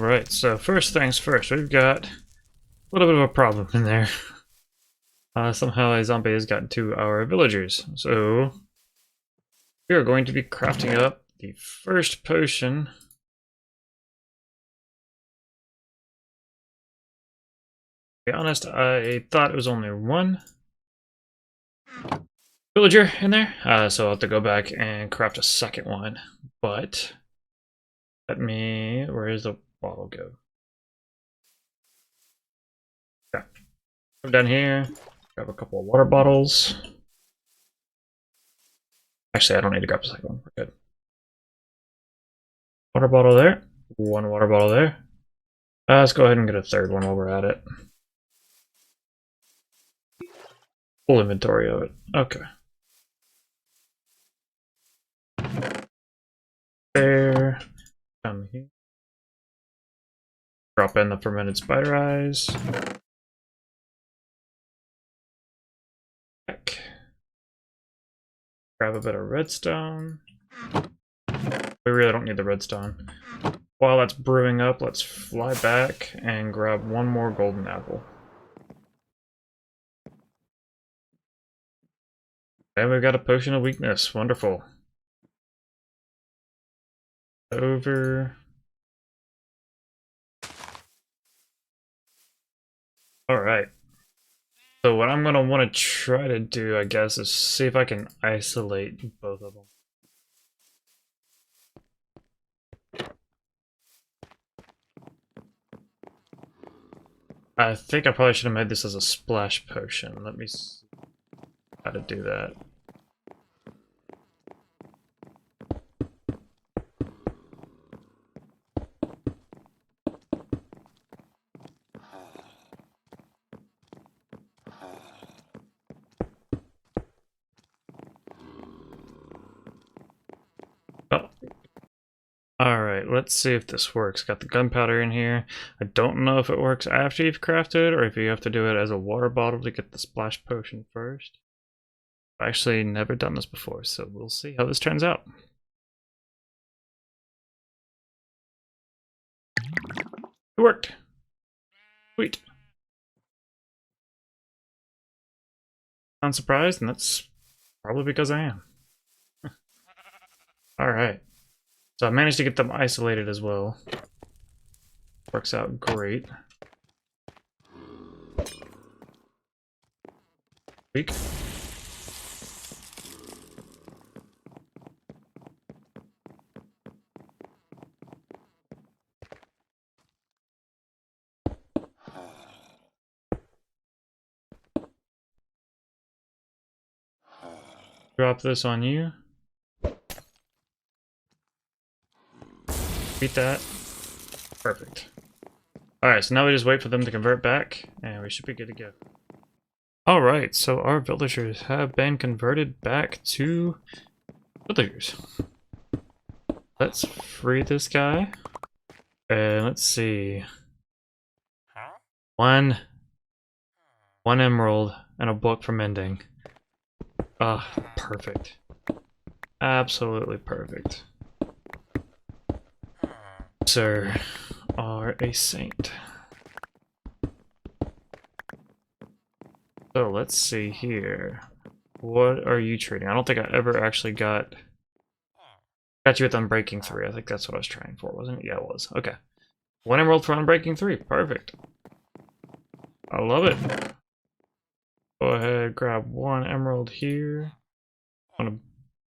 Alright, so first things first, we've got a little bit of a problem in there. Somehow a zombie has gotten to our villagers, so we are going to be crafting up the first potion. To be honest, I thought it was only one villager in there, so I'll have to go back and craft a second one. But where does the bottle go? Yeah, come down here, grab a couple of water bottles. Actually, I don't need to grab a second one. We're good. Water bottle there. One water bottle there. Let's go ahead and get a third one while we're at it. Full inventory of it. Okay. There. Come here. Drop in the fermented spider eyes. Back. Grab a bit of redstone. We really don't need the redstone. While that's brewing up, let's fly back and grab one more golden apple. And we've got a potion of weakness. Wonderful. Over. Alright. So what I'm going to want to try to do, I guess, is see if I can isolate both of them. I think I probably should have made this as a splash potion. Let me see how to do that. Alright, let's see if this works. Got the gunpowder in here. I don't know if it works after you've crafted or if you have to do it as a water bottle to get the splash potion first. I've actually never done this before, so we'll see how this turns out. It worked. Sweet. Unsurprised, and that's probably because I am. Alright. So I managed to get them isolated as well. Works out great. Weak. Drop this on you. Beat that. Perfect. Alright, so now we just wait for them to convert back, and we should be good to go. Alright, so our villagers have been converted back to villagers. Let's free this guy. And let's see. One emerald and a book for mending. Ah, perfect. Absolutely perfect. Sir, are a saint. So let's see here. What are you trading? I don't think I ever actually got you with Unbreaking 3. I think that's what I was trying for, wasn't it? Yeah, it was. Okay. One emerald for Unbreaking 3. Perfect. I love it. Go ahead, grab one emerald here. I want to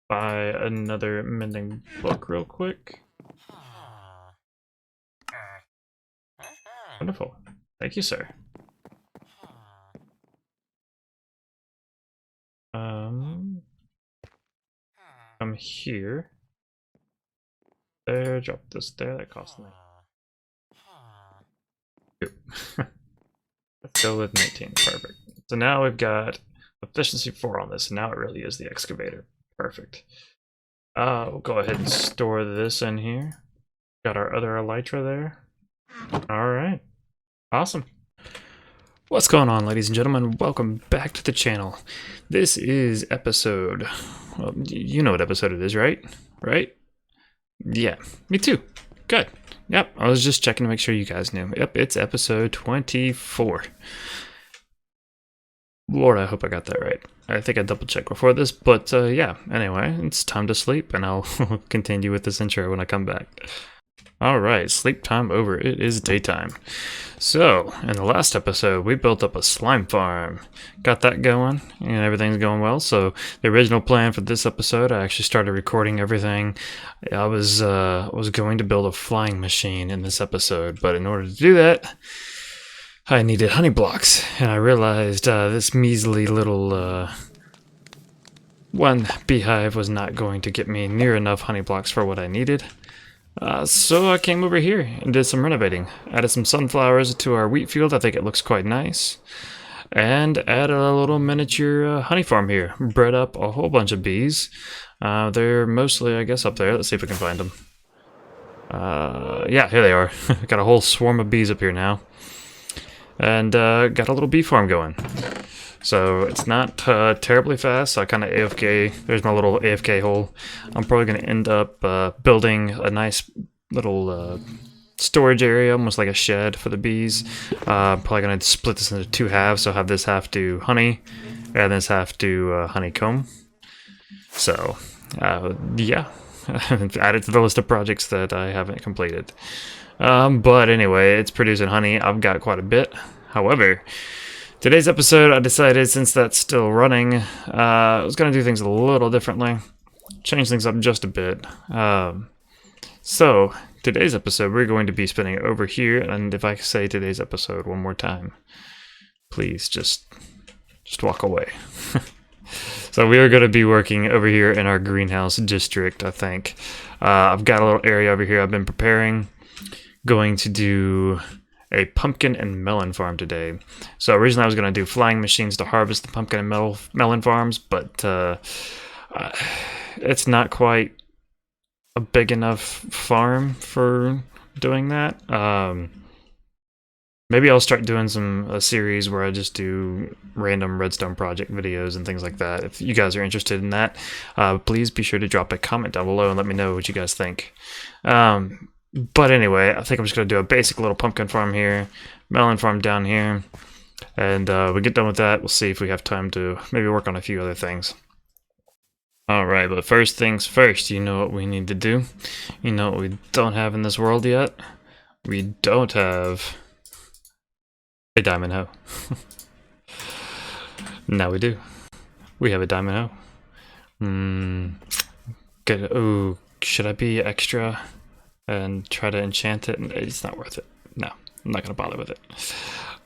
buy another mending book real quick. Wonderful. Thank you, sir. Come here. There, drop this there. That cost me. Let's go with 19. Perfect. So now we've got efficiency 4 on this, and now it really is the excavator. Perfect. We'll go ahead and store this in here. Got our other elytra there. Alright. Awesome. What's going on, ladies and gentlemen? Welcome back to the channel. This is episode... Well, you know what episode it is, right? Right? Yeah, me too. Good. Yep, I was just checking to make sure you guys knew. Yep, it's episode 24. Lord, I hope I got that right. I think I double checked before this, but yeah, anyway, it's time to sleep, and I'll continue with this intro when I come back. Alright, sleep time over. It is daytime. So, in the last episode, we built up a slime farm. Got that going, and everything's going well. So, the original plan for this episode, I actually started recording everything. I was going to build a flying machine in this episode, but in order to do that, I needed honey blocks, and I realized this measly little one beehive was not going to get me near enough honey blocks for what I needed. So I came over here and did some renovating. Added some sunflowers to our wheat field. I think it looks quite nice. And added a little miniature honey farm here. Bred up a whole bunch of bees. They're mostly, I guess, up there. Let's see if we can find them. Yeah, here they are. Got a whole swarm of bees up here now. And got a little bee farm going. So it's not terribly fast, so I kind of AFK. There's my little AFK hole. I'm probably going to end up building a nice little storage area, almost like a shed for the bees. Probably going to split this into two halves, so have this half do honey, and this half do honeycomb. So, yeah, add it to the list of projects that I haven't completed. But anyway, it's producing honey. I've got quite a bit. However, today's episode, I decided, since that's still running, I was going to do things a little differently. Change things up just a bit. So, today's episode, we're going to be spinning over here, and if I say today's episode one more time, please just walk away. So we are going to be working over here in our greenhouse district, I think. I've got a little area over here I've been preparing. Going to do a pumpkin and melon farm today. So originally I was going to do flying machines to harvest the pumpkin and melon farms, but it's not quite a big enough farm for doing that. Maybe I'll start doing a series where I just do random redstone project videos and things like that. If you guys are interested in that, please be sure to drop a comment down below and let me know what you guys think. But anyway, I think I'm just going to do a basic little pumpkin farm here, melon farm down here, and we get done with that, we'll see if we have time to maybe work on a few other things. Alright, but first things first, you know what we need to do? You know what we don't have in this world yet? We don't have a diamond hoe. Now we do. We have a diamond hoe. Good. Ooh, should I be extra and try to enchant it? It's not worth it. No, I'm not gonna bother with it.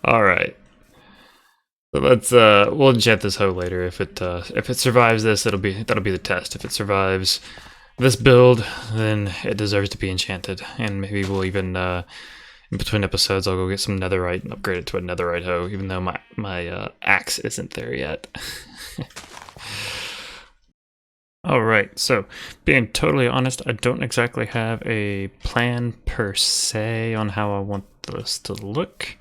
All right. So let's we'll enchant this hoe later. If it survives this, that'll be the test. If it survives this build, then it deserves to be enchanted. And maybe we'll even in between episodes, I'll go get some netherite and upgrade it to a netherite hoe, even though my axe isn't there yet. Alright, so being totally honest, I don't exactly have a plan per se on how I want this to look,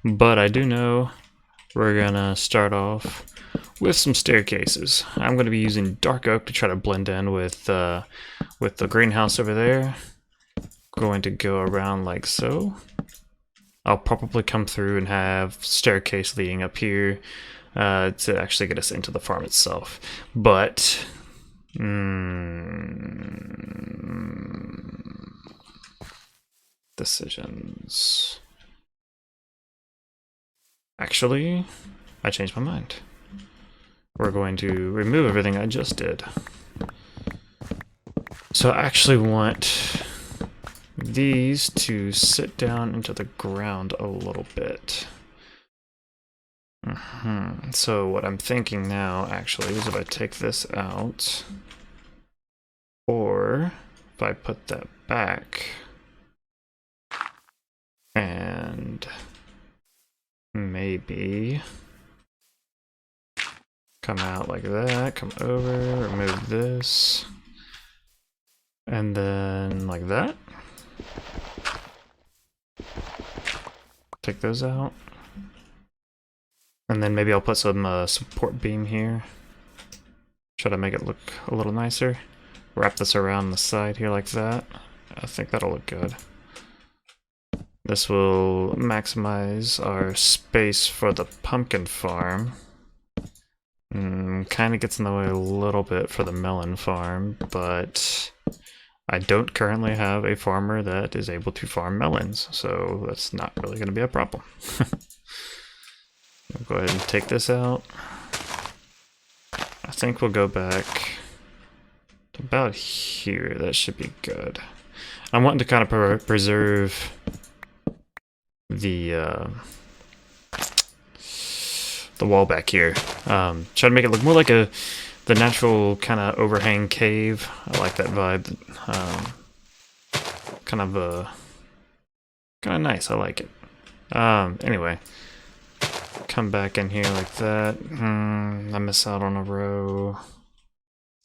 but I do know we're gonna start off with some staircases. I'm gonna be using dark oak to try to blend in with the greenhouse over there. Going to go around like so. I'll probably come through and have staircase leading up here to actually get us into the farm itself, but decisions. Actually, I changed my mind. We're going to remove everything I just did. So I actually want these to sit down into the ground a little bit. So what I'm thinking now actually is if I take this out, or if I put that back and maybe come out like that, come over, remove this, and then like that. Take those out. And then maybe I'll put some support beam here. Try to make it look a little nicer. Wrap this around the side here like that. I think that'll look good. This will maximize our space for the pumpkin farm. Kind of gets in the way a little bit for the melon farm, but I don't currently have a farmer that is able to farm melons, so that's not really going to be a problem. I'll go ahead and take this out. I think we'll go back to about here. That should be good. I'm wanting to kind of preserve the wall back here. Try to make it look more like the natural kind of overhang cave. I like that vibe. Kind of nice. I like it. Anyway, come back in here like that. I miss out on a row.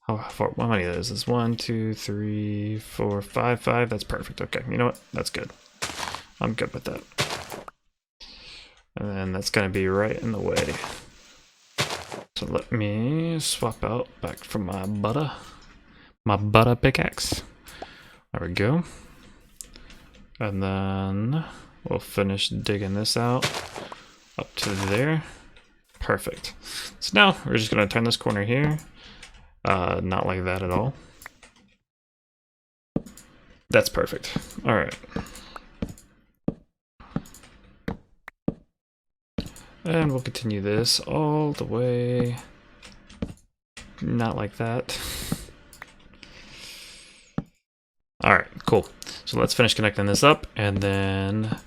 How many of those is 1, 2, 3, 4, 5, 5. That's perfect. Okay, you know what? That's good. I'm good with that. And then that's gonna be right in the way. So let me swap out back from my butter pickaxe. There we go. And then we'll finish digging this out up to there. Perfect. So now we're just gonna turn this corner here. Not like that at all. That's perfect. All right. And we'll continue this all the way. Not like that. Alright, cool. So let's finish connecting this up, and then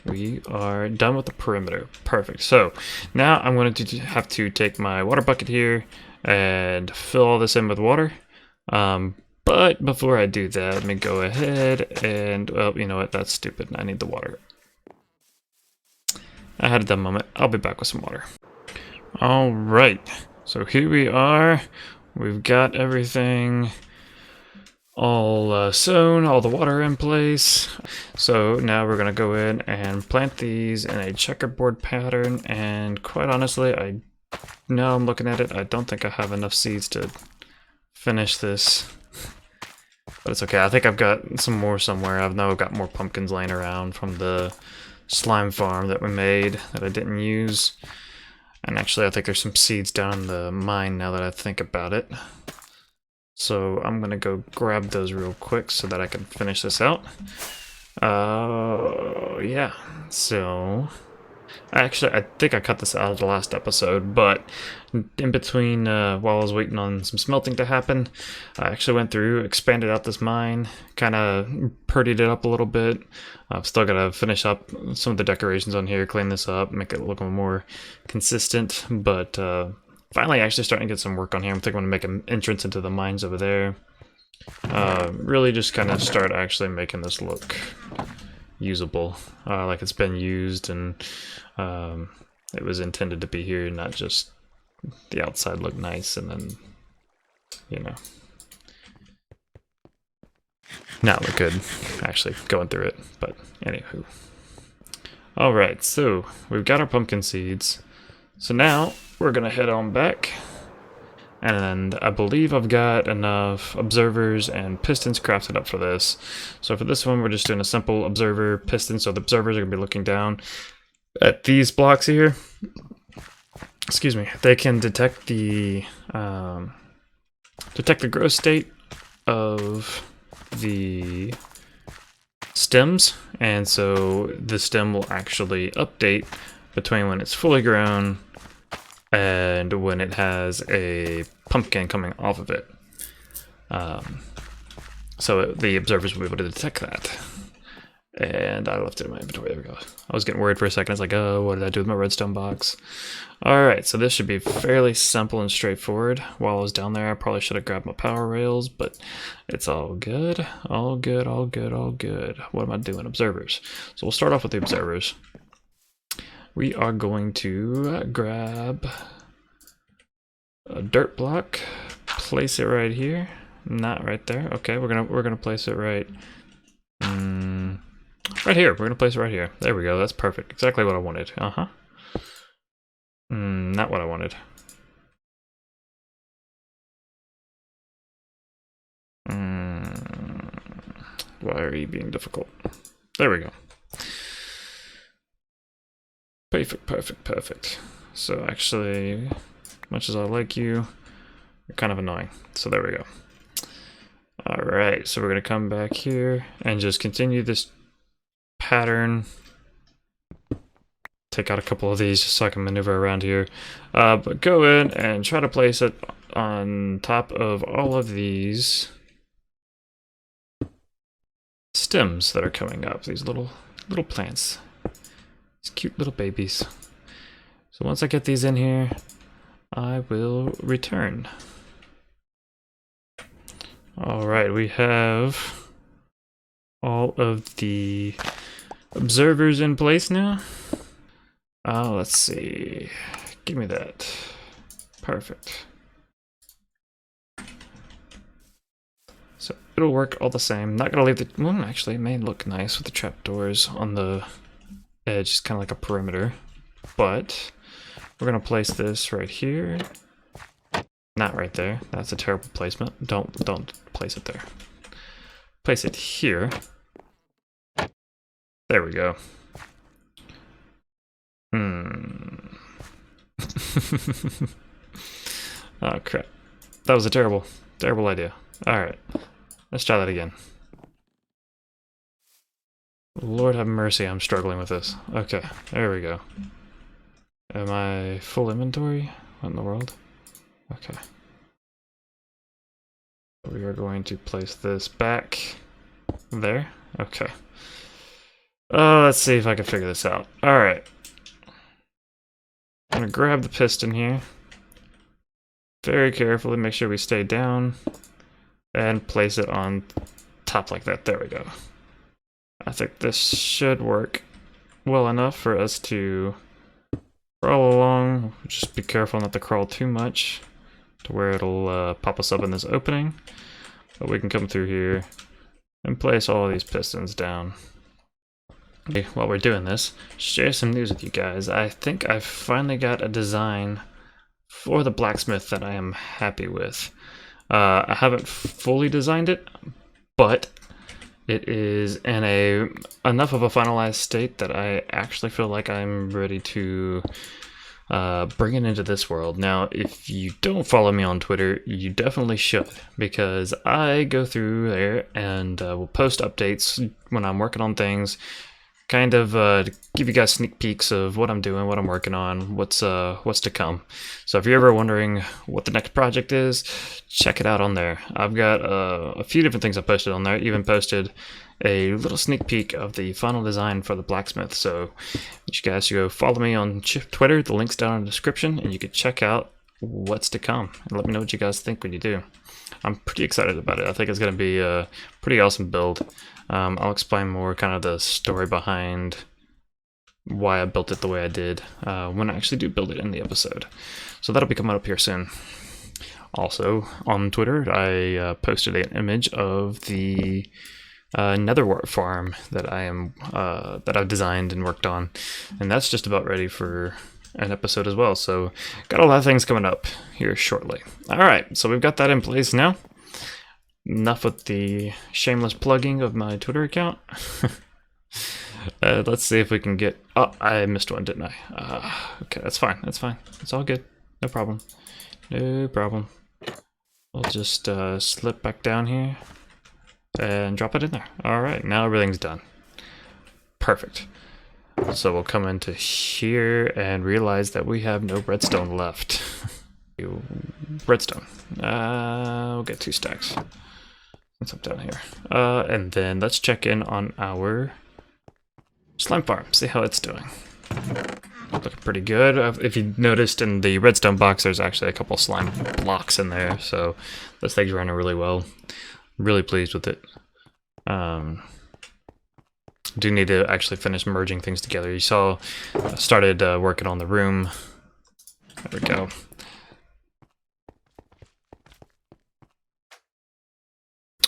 we are done with the perimeter. Perfect. So now I'm going to have to take my water bucket here and fill all this in with water. But before I do that, let me go ahead and, well, you know what? That's stupid. I need the water. I had a dumb moment. I'll be back with some water. Alright, so here we are. We've got everything all sown, all the water in place. So now we're going to go in and plant these in a checkerboard pattern. And quite honestly, now I'm looking at it, I don't think I have enough seeds to finish this. But it's okay. I think I've got some more somewhere. I know I've got more pumpkins laying around from the slime farm that we made that I didn't use. And actually I think there's some seeds down in the mine now that I think about it. So I'm gonna go grab those real quick so that I can finish this out. Yeah, so actually I think I cut this out of the last episode, but in between while I was waiting on some smelting to happen, I actually went through, expanded out this mine, kind of purdied it up a little bit. I've still got to finish up some of the decorations on here, clean this up, make it look more consistent, but finally actually starting to get some work on here. I'm thinking I'm going to make an entrance into the mines over there. Really just kind of start actually making this look usable, like it's been used and it was intended to be here, not just the outside look nice and then, you know, not look good actually going through it. But anywho. Alright, so we've got our pumpkin seeds. So now we're gonna head on back, and I believe I've got enough observers and pistons crafted up for this. So for this one, we're just doing a simple observer piston. So the observers are gonna be looking down at these blocks here. Excuse me. They can detect the growth state of the stems, and so the stem will actually update between when it's fully grown and when it has a pumpkin coming off of it. So the observers will be able to detect that. And I left it in my inventory. There we go. I was getting worried for a second. I was like, oh, what did I do with my redstone box? Alright, so this should be fairly simple and straightforward. While I was down there, I probably should have grabbed my power rails, but it's all good. All good, all good, all good. What am I doing? Observers. So we'll start off with the observers. We are going to grab a dirt block, place it right here. Not right there. Okay, we're gonna place it right right here. We're gonna place it right here. There we go. That's perfect. Exactly what I wanted. Not what I wanted. Why are you being difficult? There we go. Perfect, perfect, perfect. So actually, much as I like you, you're kind of annoying. So there we go. Alright, so we're going to come back here and just continue this pattern. Take out a couple of these just so I can maneuver around here. But go in and try to place it on top of all of these stems that are coming up. These little plants. These cute little babies. So once I get these in here, I will return. Alright, we have all of the observers in place now. Let's see. Give me that. Perfect. So it'll work all the same. Not gonna leave the... Well, actually, it may look nice with the trapdoors on the edge. It's kind of like a perimeter. But we're gonna place this right here. Not right there. That's a terrible placement. Don't place it there. Place it here. There we go. Oh crap. That was a terrible idea. Alright. Let's try that again. Lord have mercy, I'm struggling with this. Okay, there we go. Am I full inventory? What in the world? Okay. We are going to place this back there. Okay. Let's see if I can figure this out. Alright. I'm gonna grab the piston here. Very carefully, make sure we stay down. And place it on top like that. There we go. I think this should work well enough for us to crawl along. Just be careful not to crawl too much to where it'll pop us up in this opening. But we can come through here and place all of these pistons down. Okay, while we're doing this, share some news with you guys. I think I've finally got a design for the blacksmith that I am happy with. I haven't fully designed it, but it is in enough of a finalized state that I actually feel like I'm ready to bring it into this world. Now, if you don't follow me on Twitter, you definitely should, because I go through there and will post updates when I'm working on things, kind of to give you guys sneak peeks of what I'm doing, what I'm working on, what's to come. So if you're ever wondering what the next project is, check it out on there. I've got a few different things I posted on there. Even posted a little sneak peek of the final design for the blacksmith. So you guys should go follow me on Twitter. The link's down in the description, and you can check out what's to come and let me know what you guys think when you do. I'm pretty excited about it. I think it's going to be a pretty awesome build. I'll explain more kind of the story behind why I built it the way I did when I actually do build it in the episode. So that'll be coming up here soon. Also, on Twitter, I posted an image of the netherwort farm that I've designed and worked on, and that's just about ready for an episode as well. So got a lot of things coming up here shortly. All right, so we've got that in place now. Enough with the shameless plugging of my Twitter account. Let's see if we can get... Oh, I missed one, didn't I? Okay, that's fine. That's fine. It's all good. No problem. No problem. We'll just slip back down here and drop it in there. All right, now everything's done. Perfect. So we'll come into here and realize that we have no redstone left. Redstone. We'll get 2 stacks. What's up down here? And then let's check in on our slime farm, see how it's doing. Looking pretty good. If you noticed in the redstone box, there's actually a couple slime blocks in there, so this thing's running really well. Really pleased with it. Do need to actually finish merging things together. You saw I started working on the room. There we go.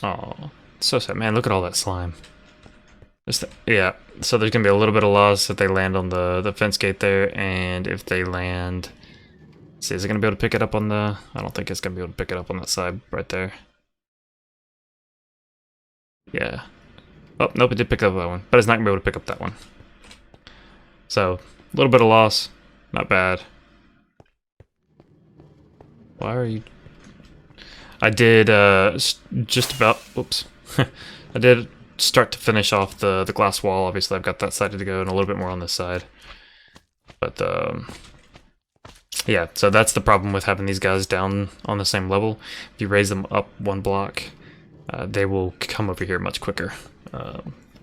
Oh, so sad, man. Look at all that slime. Yeah, so there's gonna be a little bit of loss if they land on the fence gate there, and if they land... See, is it gonna be able to pick it up on the... I don't think it's gonna be able to pick it up on that side right there. Yeah. Oh, nope, it did pick up that one, but it's not gonna be able to pick up that one. So, A little bit of loss. Not bad. Why are you... I did just about... Oops. I did start to finish off the glass wall. Obviously, I've got that side to go and a little bit more on this side. But, yeah, so that's the problem with having these guys down on the same level. If you raise them up one block, they will come over here much quicker.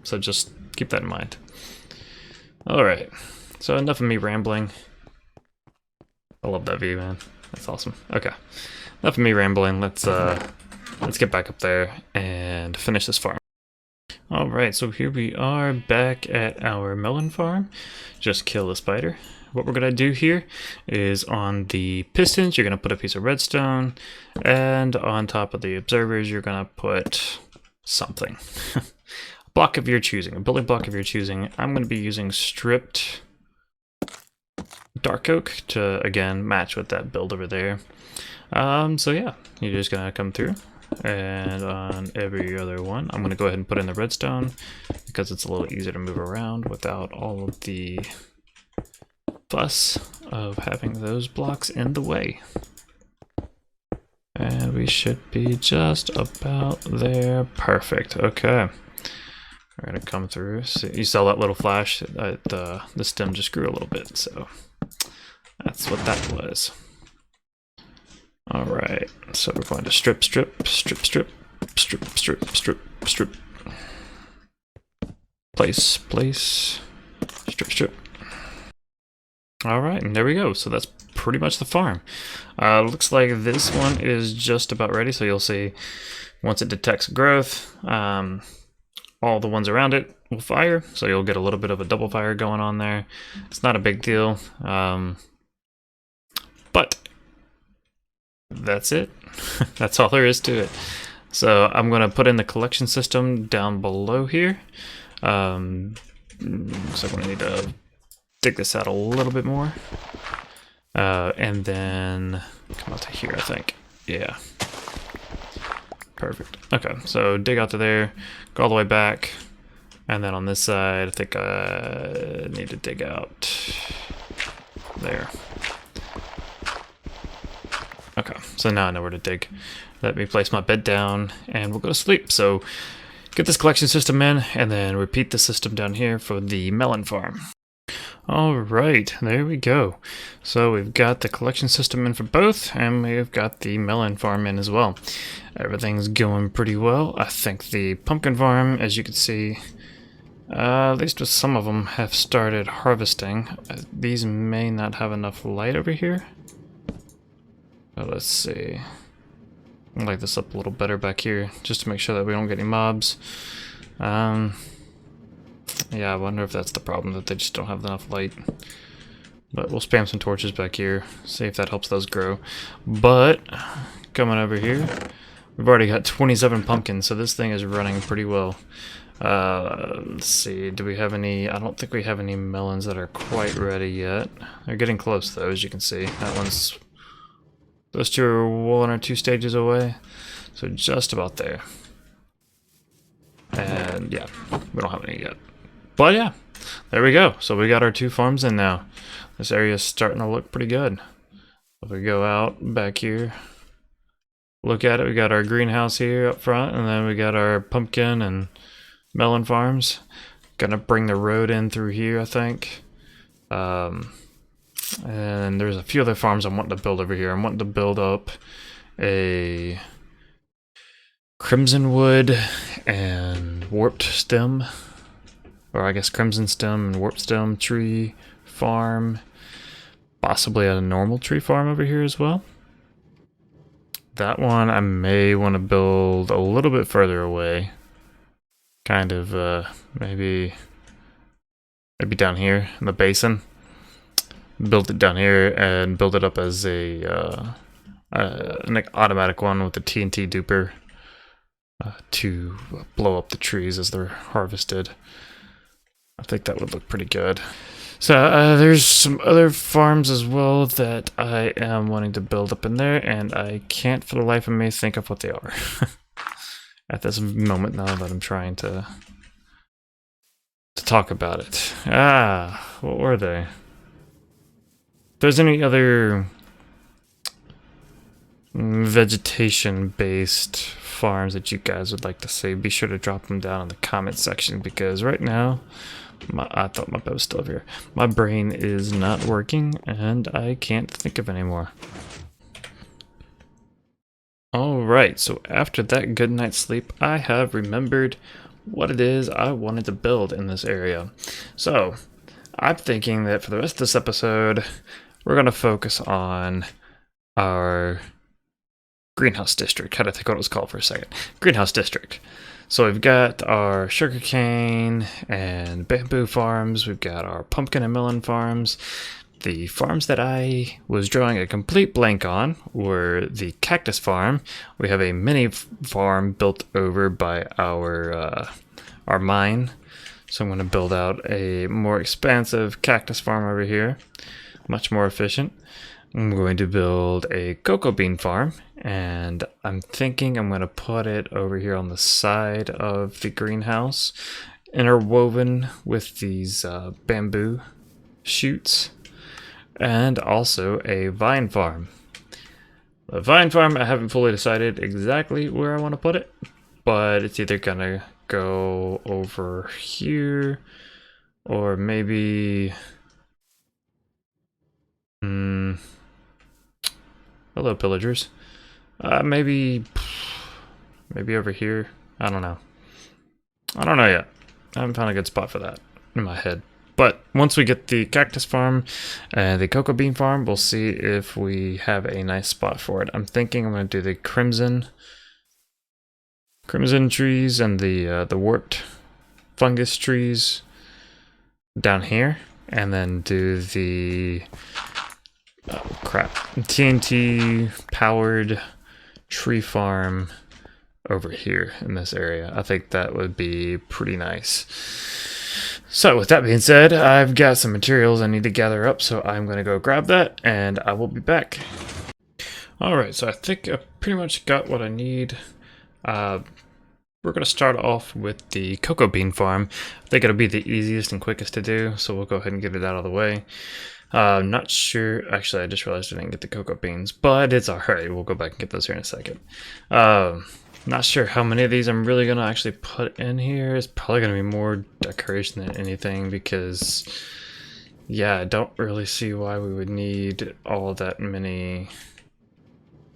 So just keep that in mind. Alright, so enough of me rambling. I love that view, man. That's awesome. Okay, enough of me rambling. Let's get back up there and finish this farm. Alright, so here we are back at our melon farm. Just kill the spider. What we're going to do here is on the pistons, you're going to put a piece of redstone, and on top of the observers, you're going to put something. A block of your choosing, a building block of your choosing. I'm going to be using stripped dark oak to, again, match with that build over there. So yeah, you're just going to come through, and on every other one, I'm going to go ahead and put in the redstone, because it's a little easier to move around without all of the fuss of having those blocks in the way. And we should be just about there. Perfect. Okay. We're gonna come through. So you saw that little flash. The stem just grew a little bit, so that's what that was. All right. So we're going to strip, strip, strip, strip, strip, strip, strip, strip. Place, place, strip, strip. Alright, and there we go. So that's pretty much the farm. Looks like this one is just about ready, so you'll see once it detects growth, all the ones around it will fire, so you'll get a little bit of a double fire going on there. It's not a big deal, but that's it. That's all there is to it. So I'm going to put in the collection system down below here. So I'm going to need to dig this out a little bit more, and then come out to here, I think. Yeah, perfect. Okay, so dig out to there, go all the way back, and then on this side I think I need to dig out there. Okay, so now I know where to dig. Let me place my bed down and we'll go to sleep. So get this collection system in and then repeat the system down here for the melon farm. Alright, there we go. So we've got the collection system in for both, and we've got the melon farm in as well. Everything's going pretty well. I think the pumpkin farm, as you can see, at least with some of them, have started harvesting. These may not have enough light over here. But let's see. I'll light this up a little better back here, just to make sure that we don't get any mobs. Yeah, I wonder if that's the problem, that they just don't have enough light. But we'll spam some torches back here, see if that helps those grow. But, coming over here, we've already got 27 pumpkins, so this thing is running pretty well. Let's see, do we have any... I don't think we have any melons that are quite ready yet. They're getting close, though, as you can see. That one's... Those two are 1 or 2 stages away, so just about there. And, yeah, we don't have any yet. But yeah, there we go. So we got our 2 farms in now. This area is starting to look pretty good. If we go out back here, look at it, we got our greenhouse here up front, and then we got our pumpkin and melon farms. Gonna bring the road in through here, I think. And there's a few other farms I'm wanting to build over here. I'm wanting to build up a crimson wood and warped stem. Or I guess crimson stem and warp stem tree farm. Possibly a normal tree farm over here as well. That one I may want to build a little bit further away. Kind of maybe down here in the basin. Build it down here and build it up as an automatic one with the TNT duper to blow up the trees as they're harvested. I think that would look pretty good. So there's some other farms as well that I am wanting to build up in there, and I can't for the life of me think of what they are at this moment now that I'm trying to talk about it. What were they? there's any other vegetation-based farms that you guys would like to see, be sure to drop them down in the comment section, because right now, I thought my bed was still over here. My brain is not working, and I can't think of any more. Alright, so after that good night's sleep, I have remembered what it is I wanted to build in this area. So, I'm thinking that for the rest of this episode, we're going to focus on our greenhouse district. Had to think what it was called for a second. Greenhouse district. So we've got our sugarcane and bamboo farms. We've got our pumpkin and melon farms. The farms that I was drawing a complete blank on were the cactus farm. We have a mini farm built over by our mine. So I'm going to build out a more expansive cactus farm over here. Much more efficient. I'm going to build a cocoa bean farm, and I'm thinking I'm going to put it over here on the side of the greenhouse, interwoven with these bamboo shoots, and also a vine farm. The vine farm, I haven't fully decided exactly where I want to put it, but it's either going to go over here, or maybe... Hello, pillagers. Maybe over here. I don't know. I don't know yet. I haven't found a good spot for that in my head. But once we get the cactus farm and the cocoa bean farm, we'll see if we have a nice spot for it. I'm thinking I'm going to do the crimson trees and the warped fungus trees down here, and then do the TNT powered tree farm over here in this area. I think that would be pretty nice. So with that being said, I've got some materials I need to gather up, so I'm going to go grab that and I will be back. Alright, so I think I pretty much got what I need. We're going to start off with the cocoa bean farm. I think it'll be the easiest and quickest to do, so we'll go ahead and get it out of the way. Not sure. Actually, I just realized I didn't get the cocoa beans, but it's alright. We'll go back and get those here in a second. Not sure how many of these I'm really going to actually put in here. It's probably going to be more decoration than anything, because, yeah, I don't really see why we would need all that many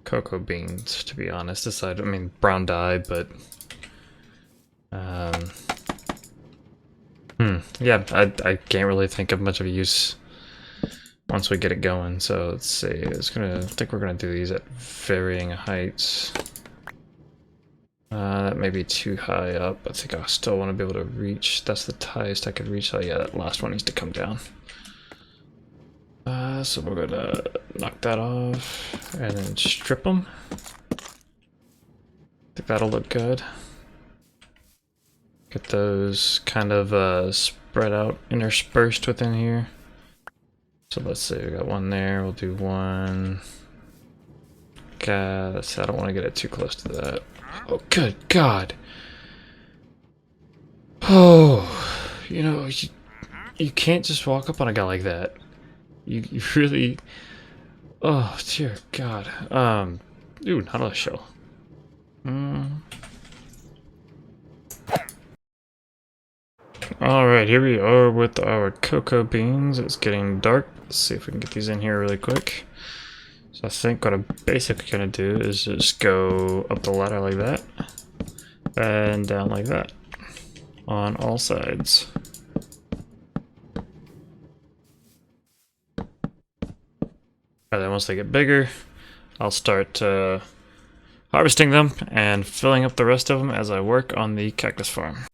cocoa beans, to be honest. Aside, I mean, brown dye, but... yeah, I can't really think of much of a use once we get it going. So let's see, I think we're gonna do these at varying heights. That may be too high up. I think I still want to be able to reach. That's the highest I could reach. Oh yeah, that last one needs to come down. So we're gonna knock that off and then strip them. I think that'll look good. Get those kind of spread out, interspersed within here. So let's see, we got one there, we'll do one. God, I don't want to get it too close to that. Oh, good God. Oh, you know, you can't just walk up on a guy like that. You really... Oh, dear God. Ooh, not a shell. Alright, here we are with our cocoa beans. It's getting dark. Let's see if we can get these in here really quick. So I think what I'm basically going to do is just go up the ladder like that. And down like that. On all sides. And then once they get bigger, I'll start harvesting them and filling up the rest of them as I work on the cactus farm.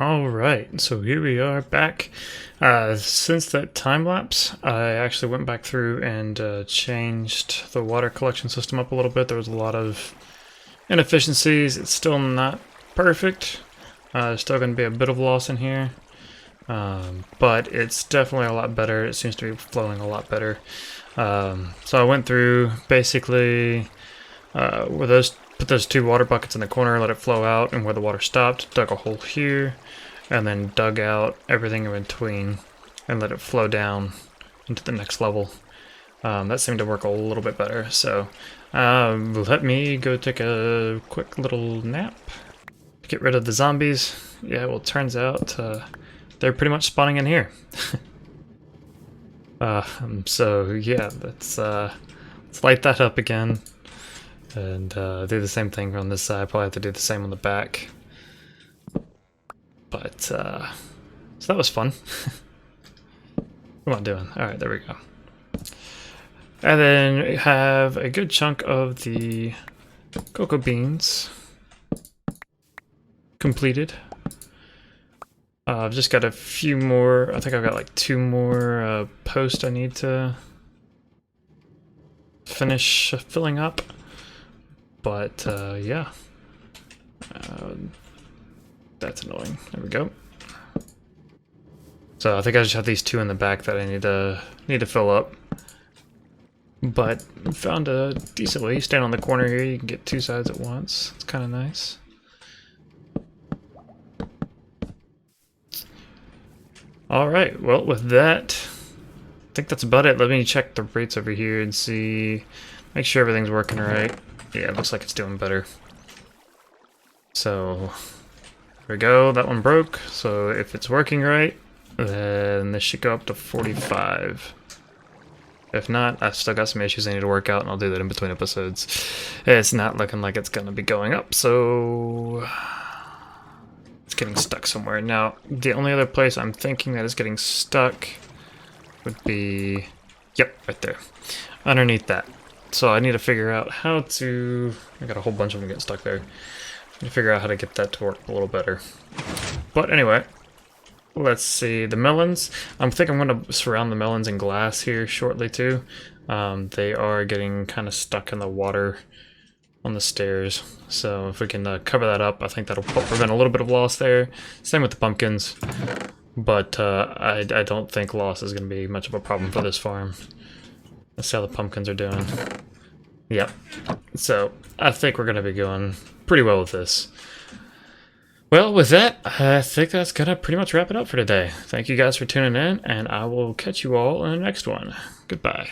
Alright, so here we are back. Since that time lapse, I actually went back through and changed the water collection system up a little bit. There was a lot of inefficiencies. It's still not perfect. There's still going to be a bit of loss in here. But it's definitely a lot better. It seems to be flowing a lot better. So I went through basically put those two water buckets in the corner, let it flow out, and where the water stopped, dug a hole here, and then dug out everything in between and let it flow down into the next level. That seemed to work a little bit better. So let me go take a quick little nap to get rid of the zombies. Yeah, well, it turns out they're pretty much spawning in here. So yeah, let's light that up again and do the same thing on this side. Probably have to do the same on the back. But so that was fun. What am I doing? All right, there we go. And then we have a good chunk of the cocoa beans completed. I've just got a few more. I think I've got like 2 more posts I need to finish filling up. But yeah, that's annoying. There we go. So I think I just have these 2 in the back that I need to fill up. But found a decent way. You stand on the corner here, you can get 2 sides at once. It's kind of nice. Alright, well with that, I think that's about it. Let me check the rates over here and see, make sure everything's working right. Yeah, it looks like it's doing better. So, there we go, that one broke. So if it's working right, then this should go up to 45. If not, I've still got some issues I need to work out, and I'll do that in between episodes. It's not looking like it's going to be going up, so it's getting stuck somewhere. Now, the only other place I'm thinking that is getting stuck would be, yep, right there, underneath that. So I need to figure out how to, I got a whole bunch of them getting stuck there. I need to figure out how to get that to work a little better. But anyway, let's see, the melons. I think I'm going to surround the melons in glass here shortly too. They are getting kind of stuck in the water on the stairs. So if we can cover that up, I think that'll prevent a little bit of loss there. Same with the pumpkins. But I don't think loss is going to be much of a problem for this farm. Let's see how the pumpkins are doing. Yep. So I think we're going to be going pretty well with this. Well, with that, I think that's going to pretty much wrap it up for today. Thank you guys for tuning in, and I will catch you all in the next one. Goodbye.